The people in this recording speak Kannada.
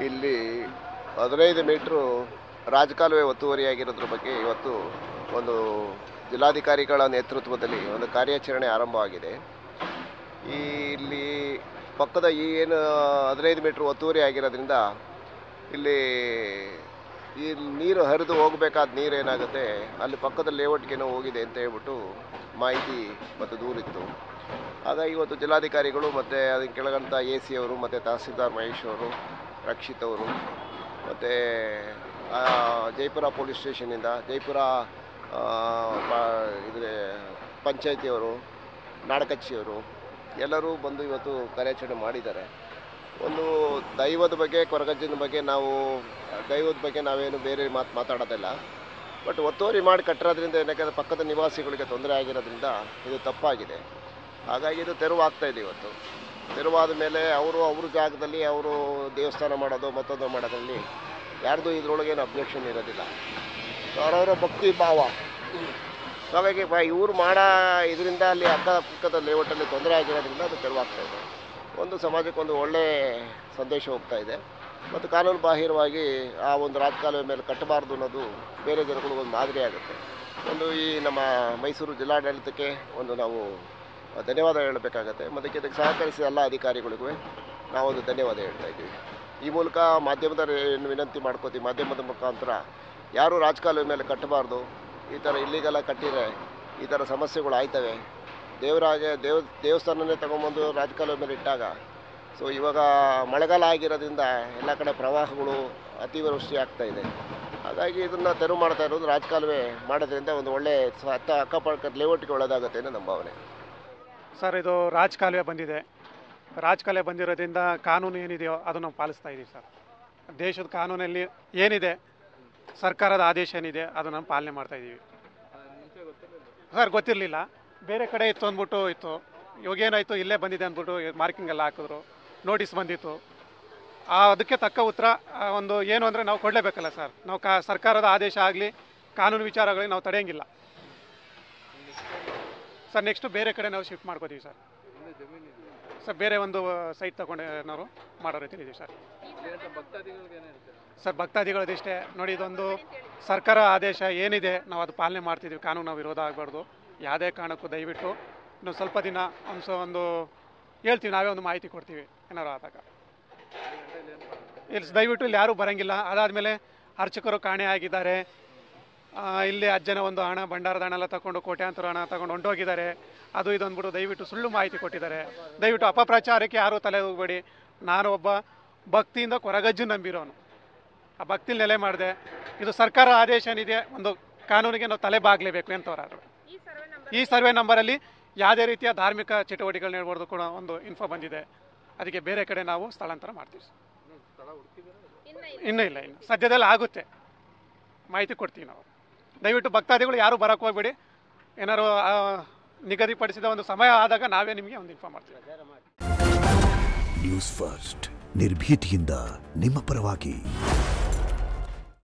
ಇಲ್ಲಿ 15 ಮೀಟ್ರು ರಾಜಕಾಲುವೆ ಒತ್ತುವರಿಯಾಗಿರೋದ್ರ ಬಗ್ಗೆ ಇವತ್ತು ಒಂದು ಜಿಲ್ಲಾಧಿಕಾರಿಗಳ ನೇತೃತ್ವದಲ್ಲಿ ಒಂದು ಕಾರ್ಯಾಚರಣೆ ಆರಂಭವಾಗಿದೆ. ಇಲ್ಲಿ ಪಕ್ಕದ ಏನು 15 ಮೀಟ್ರ್ ಒತ್ತುವರಿ ಆಗಿರೋದ್ರಿಂದ ಇಲ್ಲಿ ಈ ನೀರು ಹರಿದು ಹೋಗಬೇಕಾದ ನೀರು ಏನಾಗುತ್ತೆ ಅಲ್ಲಿ ಪಕ್ಕದ ಲೇಔಟ್ಗೇನೋ ಹೋಗಿದೆ ಅಂತ ಹೇಳ್ಬಿಟ್ಟು ಮಾಹಿತಿ ಮತ್ತು ದೂರಿತ್ತು. ಹಾಗಾಗಿ ಇವತ್ತು ಜಿಲ್ಲಾಧಿಕಾರಿಗಳು ಮತ್ತು ಅದಕ್ಕೆ ಕೆಳಗಂತ AC ಅವರು ಮತ್ತು ತಹಸೀಲ್ದಾರ್ ಮಹೇಶ್ ಅವರು, ರಕ್ಷಿತ್ ಅವರು ಮತ್ತು ಜೈಪುರ ಪೊಲೀಸ್ ಸ್ಟೇಷನಿಂದ ಜೈಪುರ ಪಂಚಾಯತಿಯವರು, ನಾಡಕಚ್ಚಿಯವರು ಎಲ್ಲರೂ ಬಂದು ಇವತ್ತು ಕಾರ್ಯಾಚರಣೆ ಮಾಡಿದ್ದಾರೆ. ಒಂದು ದೈವದ ಬಗ್ಗೆ, ಕೊರಗಜ್ಜನ ಬಗ್ಗೆ ದೈವದ ಬಗ್ಗೆ ನಾವೇನು ಬೇರೆ ಮಾತಾಡೋದಿಲ್ಲ. ಬಟ್ ಒತ್ತುವರಿ ಮಾಡಿ ಕಟ್ಟಿರೋದ್ರಿಂದ ಏನಕ್ಕೆ ಪಕ್ಕದ ನಿವಾಸಿಗಳಿಗೆ ತೊಂದರೆ ಆಗಿರೋದ್ರಿಂದ ಇದು ತಪ್ಪಾಗಿದೆ. ಹಾಗಾಗಿ ಇದು ತೆರವಾಗ್ತಾಯಿದೆ. ಇವತ್ತು ತೆರವಾದ ಮೇಲೆ ಅವ್ರ ಜಾಗದಲ್ಲಿ ಅವರು ದೇವಸ್ಥಾನ ಮಾಡೋದು ಮತ್ತೊಂದು ಮಾಡೋದ್ರಲ್ಲಿ ಯಾರ್ದು ಇದರೊಳಗೇನು ಅಬ್ಜೆಕ್ಷನ್ ಇರೋದಿಲ್ಲ. ಅವರವರ ಭಕ್ತಿ ಭಾವ. ಹಾಗಾಗಿ ಇವರು ಮಾಡೋ ಇದರಿಂದ ಅಲ್ಲಿ ಅಕ್ಕಪಕ್ಕದ ಲೇಔಟಲ್ಲಿ ತೊಂದರೆ ಆಗಿರೋದ್ರಿಂದ ಅದು ತೆರವಾಗ್ತಾಯಿದೆ. ಒಂದು ಸಮಾಜಕ್ಕೆ ಒಂದು ಒಳ್ಳೆಯ ಸಂದೇಶ ಹೋಗ್ತಾ ಇದೆ ಮತ್ತು ಕಾನೂನು ಬಾಹಿರವಾಗಿ ಆ ಒಂದು ರಾಜಕಾಲುವೆ ಮೇಲೆ ಕಟ್ಟಬಾರ್ದು ಅನ್ನೋದು ಬೇರೆ ಜನಗಳಿಗೊಂದು ಮಾದರಿ ಆಗುತ್ತೆ. ಒಂದು ಈ ನಮ್ಮ ಮೈಸೂರು ಜಿಲ್ಲಾಡಳಿತಕ್ಕೆ ಒಂದು ನಾವು ಧನ್ಯವಾದ ಹೇಳಬೇಕಾಗತ್ತೆ ಮತ್ತು ಇದಕ್ಕೆ ಸಹಕರಿಸಿದ ಎಲ್ಲ ಅಧಿಕಾರಿಗಳಿಗೂ ನಾವೊಂದು ಧನ್ಯವಾದ ಹೇಳ್ತಾ ಇದ್ದೀವಿ. ಈ ಮೂಲಕ ಮಾಧ್ಯಮದ ವಿನಂತಿ ಮಾಡ್ಕೋತೀವಿ, ಮಾಧ್ಯಮದ ಮುಖಾಂತರ ಯಾರೂ ರಾಜಕಾಲುವೆ ಮೇಲೆ ಕಟ್ಟಬಾರ್ದು. ಈ ಥರ ಇಲ್ಲಿಗೆಲ್ಲ ಕಟ್ಟಿದರೆ ಈ ಥರ ಸಮಸ್ಯೆಗಳು ಆಯ್ತವೆ. ದೇವಸ್ಥಾನನೇ ತೊಗೊಂಬಂದು ರಾಜಕಾಲುವೆ ಮೇಲೆ ಇಟ್ಟಾಗ ಇವಾಗ ಮಳೆಗಾಲ ಆಗಿರೋದ್ರಿಂದ ಎಲ್ಲ ಕಡೆ ಪ್ರವಾಹಗಳು, ಅತಿವೃಷ್ಟಿ ಆಗ್ತಾಯಿದೆ. ಹಾಗಾಗಿ ಇದನ್ನು ತೆರವು ಮಾಡ್ತಾ ಇರೋದು ರಾಜಕಾಲುವೆ ಮಾಡೋದ್ರಿಂದ ಒಂದು ಒಳ್ಳೆಯ ಅಕ್ಕಪಕ್ಕದ ಲೇಔಟ್ಗೆ ಒಳ್ಳೆಯದಾಗುತ್ತೆ ಅನ್ನೋ ನಮ್ಮ ಭಾವನೆ. ಸರ್, ಇದು ರಾಜಕಾಲುವೆ ಬಂದಿದೆ. ರಾಜಕಾಲುವೆ ಬಂದಿರೋದ್ರಿಂದ ಕಾನೂನು ಏನಿದೆಯೋ ಅದು ನಾವು ಪಾಲಿಸ್ತಾ ಇದ್ದೀವಿ ಸರ್. ದೇಶದ ಕಾನೂನಲ್ಲಿ ಏನಿದೆ, ಸರ್ಕಾರದ ಆದೇಶ ಏನಿದೆ ಅದು ನಾವು ಪಾಲನೆ ಮಾಡ್ತಾಯಿದ್ದೀವಿ ಸರ್. ಗೊತ್ತಿರಲಿಲ್ಲ, ಬೇರೆ ಕಡೆ ಇತ್ತು ಅಂದ್ಬಿಟ್ಟು ಇತ್ತು. ಇವಾಗ ಏನಾಯಿತು, ಇಲ್ಲೇ ಬಂದಿದೆ ಅಂದ್ಬಿಟ್ಟು ಮಾರ್ಕಿಂಗ್ ಎಲ್ಲ ಹಾಕಿದ್ರು, ನೋಟಿಸ್ ಬಂದಿತ್ತು. ಅದಕ್ಕೆ ತಕ್ಕ ಉತ್ತರ ಒಂದು ಏನು ಅಂದರೆ ನಾವು ಕೊಡಲೇಬೇಕಲ್ಲ ಸರ್. ನಾವು ಸರ್ಕಾರದ ಆದೇಶ ಆಗಲಿ ಕಾನೂನು ವಿಚಾರಗಳಿಗೆ ನಾವು ತಡೆಯೋಂಗಿಲ್ಲ ಸರ್. ನೆಕ್ಸ್ಟು ಬೇರೆ ಕಡೆ ನಾವು ಶಿಫ್ಟ್ ಮಾಡ್ಕೋತೀವಿ ಸರ್. ಬೇರೆ ಒಂದು ಸೈಟ್ ತಗೊಂಡು ನಾವು ಮಾಡೋ ರೀತಿಲಿ ಇದೀವಿ ಸರ್. ಭಕ್ತಾದಿಗಳದಿಷ್ಟೇ ನೋಡಿ, ಇದೊಂದು ಸರ್ಕಾರ ಆದೇಶ ಏನಿದೆ ನಾವು ಅದು ಪಾಲನೆ ಮಾಡ್ತಿದ್ದೀವಿ. ಕಾನೂನು ವಿರೋಧ ಆಗಬಾರ್ದು ಯಾವುದೇ ಕಾರಣಕ್ಕೂ. ದಯವಿಟ್ಟು ಇನ್ನೊಂದು ಸ್ವಲ್ಪ ದಿನ ಒಂದು ಹೇಳ್ತೀವಿ, ನಾವೇ ಒಂದು ಮಾಹಿತಿ ಕೊಡ್ತೀವಿ ಏನಾರು ಆದಾಗ. ಇಲ್ಲಿ ದಯವಿಟ್ಟು ಇಲ್ಲಿ ಯಾರೂ ಬರೋಂಗಿಲ್ಲ. ಅದಾದಮೇಲೆ ಅರ್ಚಕರು ಕಾಣೆ ಆಗಿದ್ದಾರೆ. ಇಲ್ಲಿ ಅಜ್ಜನ ಒಂದು ಹಣ, ಭಂಡಾರದ ಹಣ ಎಲ್ಲ ತಗೊಂಡು ಕೋಟ್ಯಾಂತರ ಹಣ ತಗೊಂಡು ಹೊಂಟೋಗಿದ್ದಾರೆ. ಅದು ಇದು ಅಂದ್ಬಿಟ್ಟು ದಯವಿಟ್ಟು ಸುಳ್ಳು ಮಾಹಿತಿ ಕೊಟ್ಟಿದ್ದಾರೆ. ದಯವಿಟ್ಟು ಅಪಪ್ರಚಾರಕ್ಕೆ ಯಾರೂ ತಲೆ ಹೋಗಬೇಡಿ. ನಾನು ಒಬ್ಬ ಭಕ್ತಿಯಿಂದ ಕೊರಗಜ್ಜು ನಂಬಿರೋನು, ಆ ಭಕ್ತಿಲಿ ನೆಲೆ ಮಾಡಿದೆ. ಇದು ಸರ್ಕಾರ ಆದೇಶ ಏನಿದೆ, ಒಂದು ಕಾನೂನಿಗೆ ನಾವು ತಲೆ ಬಾಗಲೇಬೇಕು ಎಂಥವ್ರಾದ್ರು. ಈ ಸರ್ವೆ ನಂಬರಲ್ಲಿ ಯಾವುದೇ ರೀತಿಯ ಧಾರ್ಮಿಕ ಚಟುವಟಿಕೆಗಳು ಹೇಳ್ಬಾರ್ದು ಕೂಡ ಒಂದು ಇನ್ಫೋ ಬಂದಿದೆ. ಅದಕ್ಕೆ ಬೇರೆ ಕಡೆ ನಾವು ಸ್ಥಳಾಂತರ ಮಾಡ್ತೀವಿ. ಇನ್ನೂ ಇಲ್ಲ, ಇನ್ನು ಸದ್ಯದಲ್ಲಿ ಆಗುತ್ತೆ, ಮಾಹಿತಿ ಕೊಡ್ತೀವಿ ನಾವು. ದಯವಿಟ್ಟು ಭಕ್ತಾದಿಗಳು ಯಾರೂ ಬರೋಕ್ಕೆ ಹೋಗ್ಬೇಡಿ. ಏನಾದ್ರು ನಿಗದಿಪಡಿಸಿದ ಒಂದು ಸಮಯ ಆದಾಗ ನಾವೇ ನಿಮಗೆ ಒಂದು ಇನ್ಫಾರ್ಮ್ ಮಾಡ್ತೀವಿ. ನ್ಯೂಸ್ ಫಸ್ಟ್, ನಿರ್ಭೀತಿಯಿಂದ ನಿಮ್ಮ ಪರವಾಗಿ.